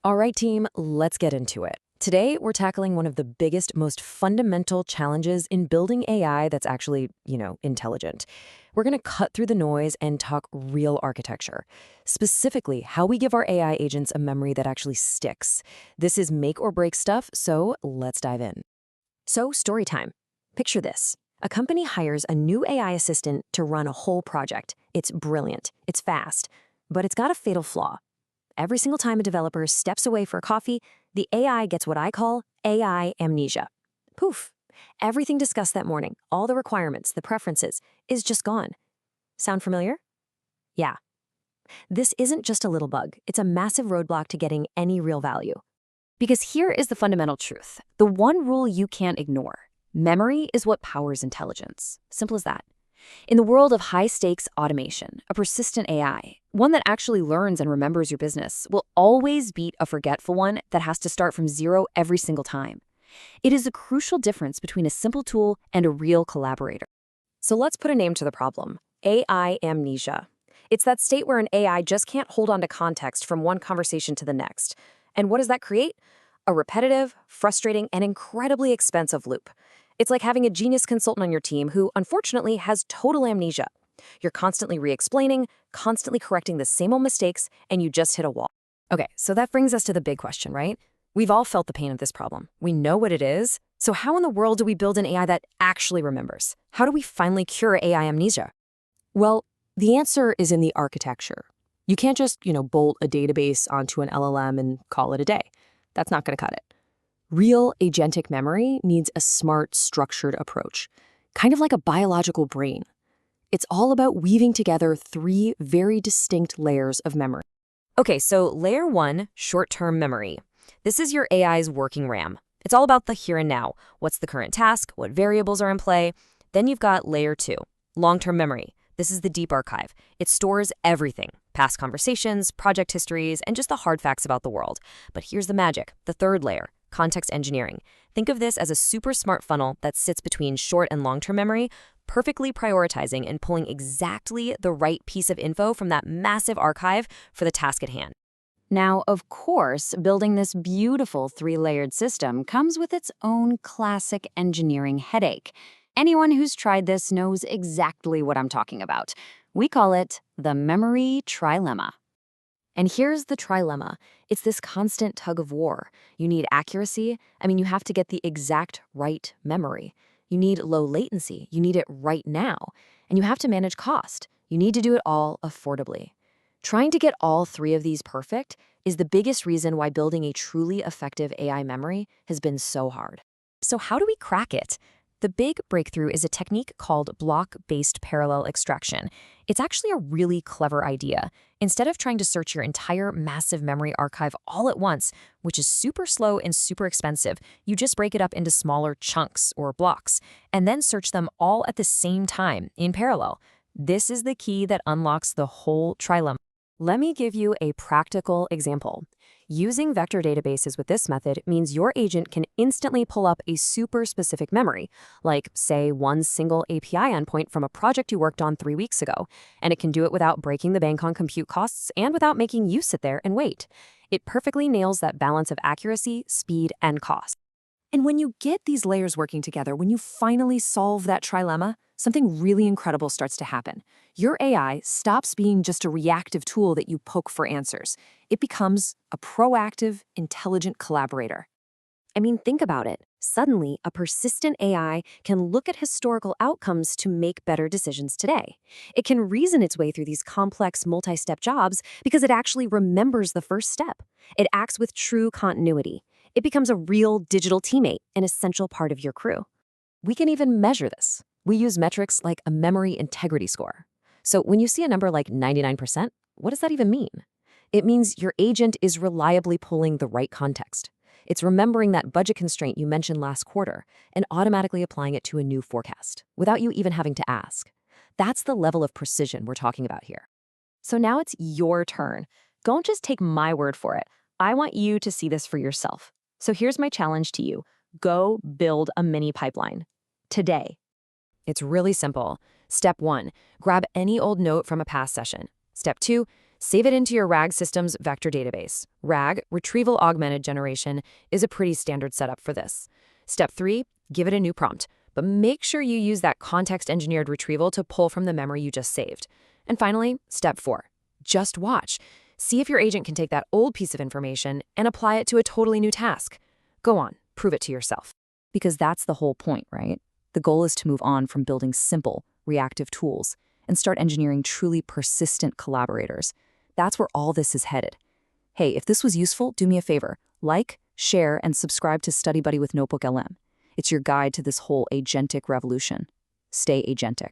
All right, team, let's get into it. Today, we're tackling one of the biggest, most fundamental challenges in building AI that's actually, intelligent. We're going to cut through the noise and talk real architecture. Specifically, how we give our AI agents a memory that actually sticks. This is make or break stuff, so let's dive in. So, story time. Picture this. A company hires a new AI assistant to run a whole project. It's brilliant, it's fast, but it's got a fatal flaw. Every single time a developer steps away for a coffee, the AI gets what I call AI amnesia. Poof. Everything discussed that morning, all the requirements, the preferences, is just gone. Sound familiar? Yeah. This isn't just a little bug. It's a massive roadblock to getting any real value. Because here is the fundamental truth. The one rule you can't ignore. Memory is what powers intelligence. Simple as that. In the world of high-stakes automation, a persistent AI, one that actually learns and remembers your business, will always beat a forgetful one that has to start from zero every single time. It is a crucial difference between a simple tool and a real collaborator. So let's put a name to the problem. AI amnesia. It's that state where an AI just can't hold on to context from one conversation to the next. And what does that create? A repetitive, frustrating, and incredibly expensive loop. It's like having a genius consultant on your team who, unfortunately, has total amnesia. You're constantly re-explaining, constantly correcting the same old mistakes, and you just hit a wall. Okay, so that brings us to the big question, right? We've all felt the pain of this problem. We know what it is. So how in the world do we build an AI that actually remembers? How do we finally cure AI amnesia? Well, the answer is in the architecture. You can't just, bolt a database onto an LLM and call it a day. That's not going to cut it. Real agentic memory needs a smart, structured approach, kind of like a biological brain. It's all about weaving together three very distinct layers of memory. Okay, so layer one, short-term memory. This is your AI's working RAM. It's all about the here and now. What's the current task? What variables are in play? Then you've got layer two, long-term memory. This is the deep archive. It stores everything, past conversations, project histories, and just the hard facts about the world. But here's the magic, the third layer, context engineering. Think of this as a super smart funnel that sits between short and long-term memory, perfectly prioritizing and pulling exactly the right piece of info from that massive archive for the task at hand. Now, of course, building this beautiful three-layered system comes with its own classic engineering headache. Anyone who's tried this knows exactly what I'm talking about. We call it the Memory Trilemma. And here's the trilemma. It's this constant tug of war. You need accuracy. You have to get the exact right memory. You need low latency. You need it right now. And you have to manage cost. You need to do it all affordably. Trying to get all three of these perfect is the biggest reason why building a truly effective AI memory has been so hard. So how do we crack it? The big breakthrough is a technique called block-based parallel extraction. It's actually a really clever idea. Instead of trying to search your entire massive memory archive all at once, which is super slow and super expensive, you just break it up into smaller chunks or blocks, and then search them all at the same time in parallel. This is the key that unlocks the whole trilemma. Let me give you a practical example. Using vector databases with this method means your agent can instantly pull up a super specific memory, like, say, one single API endpoint from a project you worked on 3 weeks ago, and it can do it without breaking the bank on compute costs and without making you sit there and wait. It perfectly nails that balance of accuracy, speed, and cost. And when you get these layers working together, when you finally solve that trilemma, something really incredible starts to happen. Your AI stops being just a reactive tool that you poke for answers. It becomes a proactive, intelligent collaborator. Think about it. Suddenly, a persistent AI can look at historical outcomes to make better decisions today. It can reason its way through these complex multi-step jobs because it actually remembers the first step. It acts with true continuity. It becomes a real digital teammate, an essential part of your crew. We can even measure this. We use metrics like a memory integrity score. So when you see a number like 99%, what does that even mean? It means your agent is reliably pulling the right context. It's remembering that budget constraint you mentioned last quarter and automatically applying it to a new forecast without you even having to ask. That's the level of precision we're talking about here. So now it's your turn. Don't just take my word for it. I want you to see this for yourself. So here's my challenge to you. Go build a mini pipeline. Today. It's really simple. Step 1, grab any old note from a past session. Step 2, Save it into your RAG system's vector database. RAG, Retrieval Augmented Generation, is a pretty standard setup for this. Step 3, give it a new prompt, but make sure you use that context-engineered retrieval to pull from the memory you just saved. And finally, step 4, just watch. See if your agent can take that old piece of information and apply it to a totally new task. Go on, prove it to yourself. Because that's the whole point, right? The goal is to move on from building simple, reactive tools and start engineering truly persistent collaborators. That's where all this is headed. Hey, if this was useful, do me a favor. Like, share, and subscribe to Study Buddy with Notebook LM. It's your guide to this whole agentic revolution. Stay agentic.